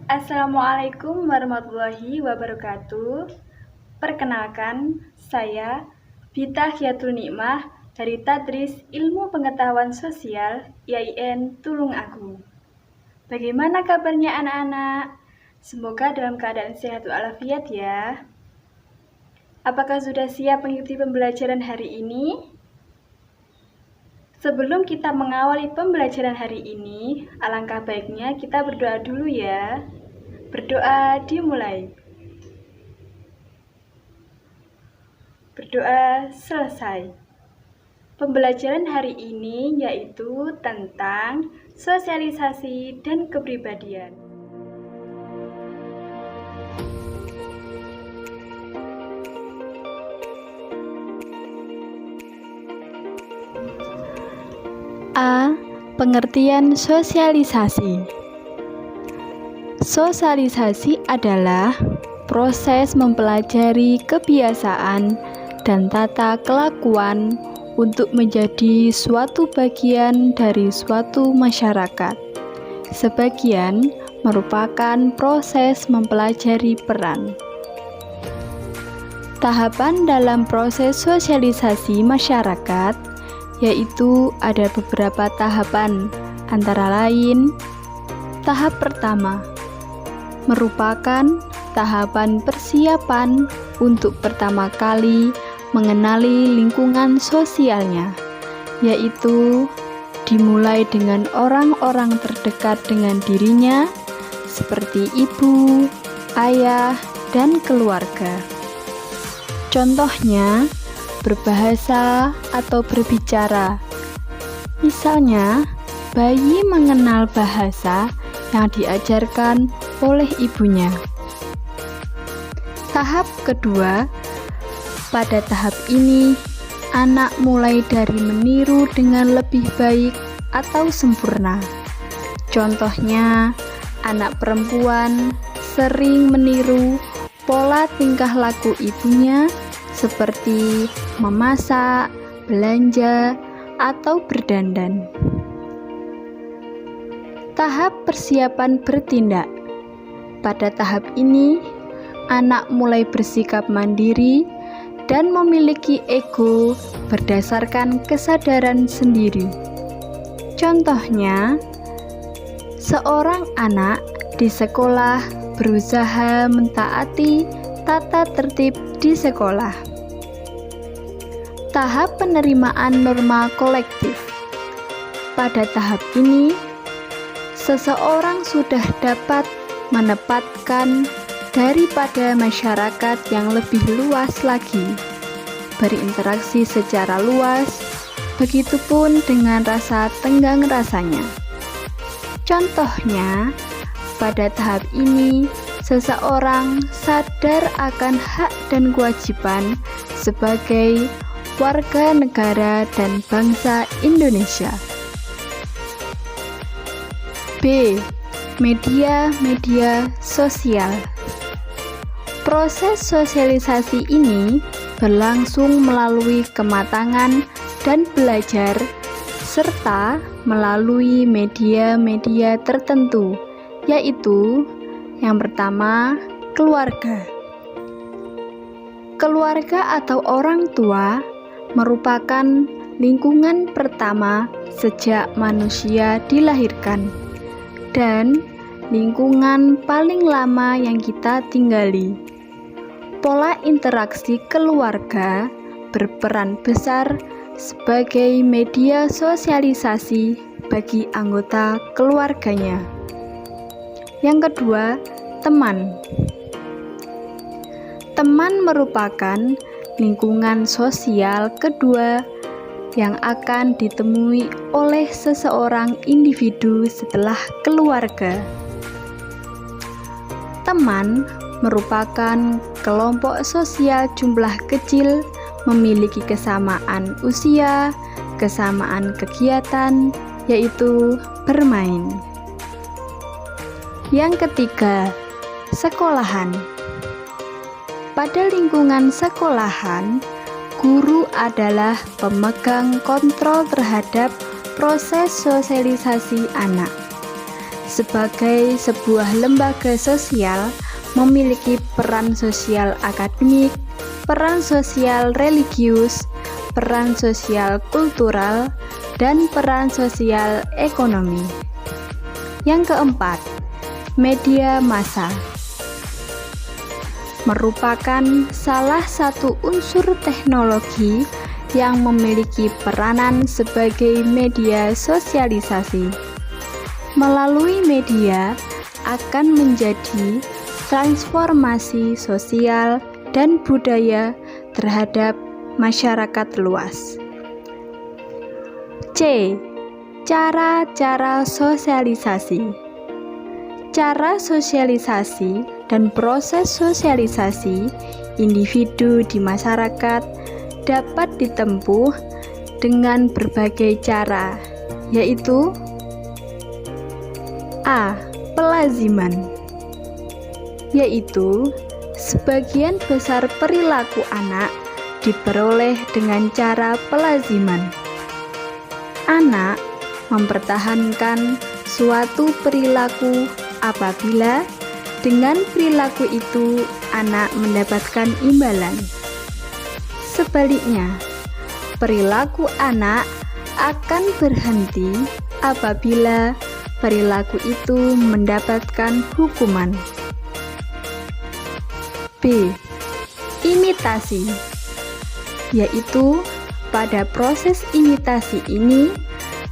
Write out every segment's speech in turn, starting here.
Assalamualaikum warahmatullahi wabarakatuh. Perkenalkan, saya Bita Khiatul Nikmah dari Tadris Ilmu Pengetahuan Sosial IAIN Tulungagung. Bagaimana kabarnya anak-anak? Semoga dalam keadaan sehat walafiat ya. Apakah sudah siap mengikuti pembelajaran hari ini? Sebelum kita mengawali pembelajaran hari ini, alangkah baiknya kita berdoa dulu ya. Berdoa dimulai. Berdoa selesai. Pembelajaran hari ini yaitu tentang sosialisasi dan kepribadian. A. Pengertian sosialisasi. Sosialisasi adalah proses mempelajari kebiasaan dan tata kelakuan untuk menjadi suatu bagian dari suatu masyarakat. Sebagian merupakan proses mempelajari peran. Tahapan dalam proses sosialisasi masyarakat yaitu ada beberapa tahapan, antara lain tahap pertama merupakan tahapan persiapan untuk pertama kali mengenali lingkungan sosialnya, yaitu dimulai dengan orang-orang terdekat dengan dirinya seperti ibu, ayah, dan keluarga. Contohnya, berbahasa atau berbicara. Misalnya, bayi mengenal bahasa yang diajarkan oleh ibunya. Tahap kedua, pada tahap ini, anak mulai dari meniru dengan lebih baik atau sempurna. Contohnya, anak perempuan sering meniru pola tingkah laku ibunya seperti memasak, belanja, atau berdandan. Tahap persiapan bertindak. Pada tahap ini, anak mulai bersikap mandiri dan memiliki ego berdasarkan kesadaran sendiri. Contohnya, seorang anak di sekolah berusaha mentaati tata tertib di sekolah. Tahap penerimaan norma kolektif. Pada tahap ini, seseorang sudah dapat menempatkan daripada masyarakat yang lebih luas lagi, berinteraksi secara luas, begitupun dengan rasa tenggang rasanya. Contohnya, pada tahap ini, seseorang sadar akan hak dan kewajiban sebagai warga negara dan bangsa Indonesia. B. Media sosial. Proses sosialisasi ini berlangsung melalui kematangan dan belajar, serta melalui media-media tertentu, yaitu yang pertama, keluarga. Keluarga atau orang tua merupakan lingkungan pertama sejak manusia dilahirkan dan lingkungan paling lama yang kita tinggali. Pola interaksi keluarga berperan besar sebagai media sosialisasi bagi anggota keluarganya. Yang kedua, teman. Teman merupakan lingkungan sosial kedua yang akan ditemui oleh seseorang individu setelah keluarga. Teman merupakan kelompok sosial jumlah kecil, memiliki kesamaan usia, kesamaan kegiatan, yaitu bermain. Yang ketiga, sekolahan. Pada lingkungan sekolahan, guru adalah pemegang kontrol terhadap proses sosialisasi anak. sebagai sebuah lembaga sosial memiliki peran sosial akademik, peran sosial religius, peran sosial kultural, dan peran sosial ekonomi. Yang keempat, media massa merupakan salah satu unsur teknologi yang memiliki peranan sebagai media sosialisasi. Melalui media akan menjadi transformasi sosial dan budaya terhadap masyarakat luas. C. Cara-cara sosialisasi. Cara sosialisasi dan proses sosialisasi individu di masyarakat dapat ditempuh dengan berbagai cara, yaitu A. Pelaziman, yaitu sebagian besar perilaku anak diperoleh dengan cara pelaziman. Anak mempertahankan suatu perilaku apabila dengan perilaku itu anak mendapatkan imbalan. Sebaliknya, perilaku anak akan berhenti apabila perilaku itu mendapatkan hukuman. B. Imitasi, yaitu pada proses imitasi ini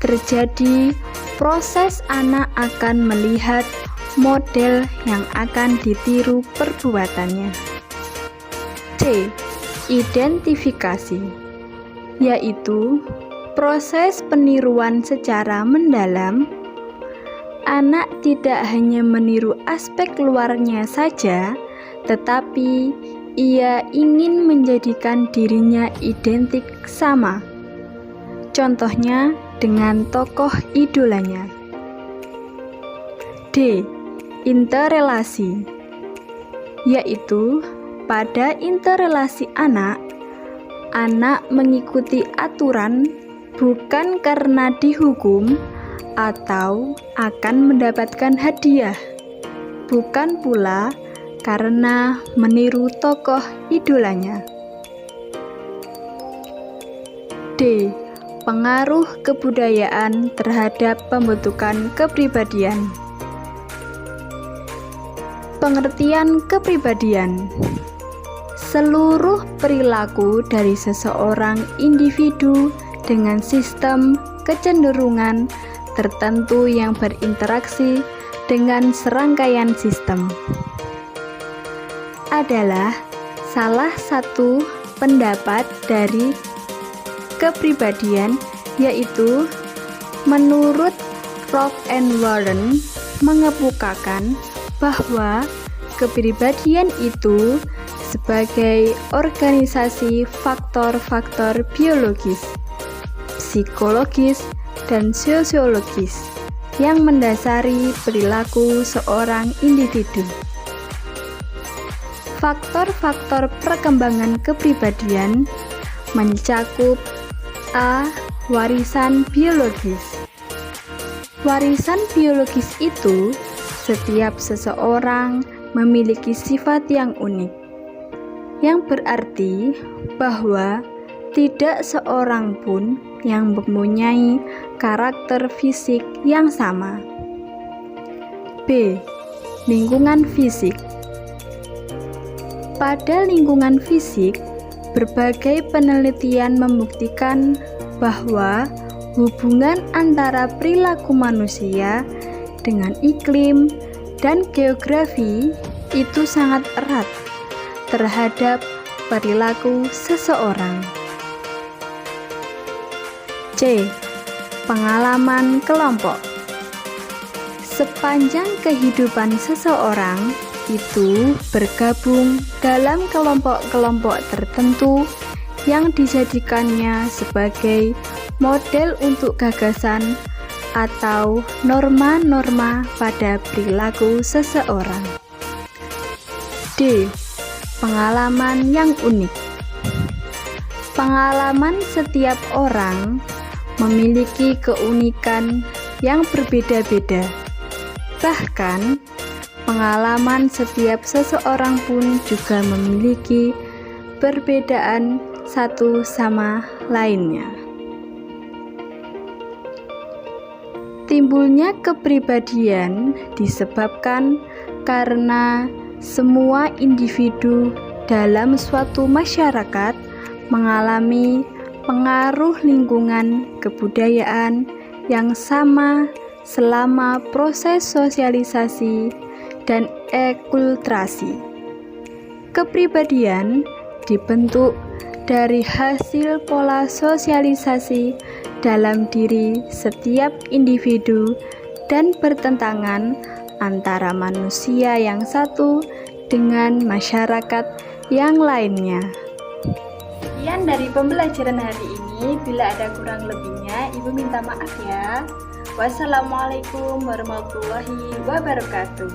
terjadi proses anak akan melihat model yang akan ditiru perbuatannya. C. Identifikasi, yaitu proses peniruan secara mendalam. Anak tidak hanya meniru aspek luarnya saja, tetapi ia ingin menjadikan dirinya identik sama. Contohnya dengan tokoh idolanya. D. Interrelasi, yaitu pada interrelasi anak mengikuti aturan bukan karena dihukum atau akan mendapatkan hadiah, bukan pula karena meniru tokoh idolanya. D. Pengaruh kebudayaan terhadap pembentukan kepribadian. Pengertian kepribadian: seluruh perilaku dari seseorang individu dengan sistem kecenderungan tertentu yang berinteraksi dengan serangkaian sistem adalah salah satu pendapat dari kepribadian, yaitu menurut Rock and Warren mengemukakan bahwa kepribadian itu sebagai organisasi faktor-faktor biologis, psikologis, dan sosiologis yang mendasari perilaku seorang individu. Faktor-faktor perkembangan kepribadian mencakup A. Warisan biologis. Warisan biologis itu setiap seseorang memiliki sifat yang unik, yang berarti bahwa tidak seorang pun yang mempunyai karakter fisik yang sama. B. Lingkungan fisik. Pada lingkungan fisik, berbagai penelitian membuktikan bahwa hubungan antara perilaku manusia dengan iklim dan geografi itu sangat erat terhadap perilaku seseorang. C. Pengalaman kelompok. Sepanjang kehidupan seseorang itu bergabung dalam kelompok-kelompok tertentu yang dijadikannya sebagai model untuk gagasan atau norma-norma pada perilaku seseorang. D. Pengalaman yang unik. Pengalaman setiap orang memiliki keunikan yang berbeda-beda. Bahkan, pengalaman setiap seseorang pun juga memiliki perbedaan satu sama lainnya. Timbulnya kepribadian disebabkan karena semua individu dalam suatu masyarakat mengalami pengaruh lingkungan kebudayaan yang sama selama proses sosialisasi dan akulturasi. Kepribadian dibentuk dari hasil pola sosialisasi dalam diri setiap individu dan bertentangan antara manusia yang satu dengan masyarakat yang lainnya. Sekian dari pembelajaran hari ini. Bila ada kurang lebihnya, Ibu minta maaf ya. Wassalamualaikum warahmatullahi wabarakatuh.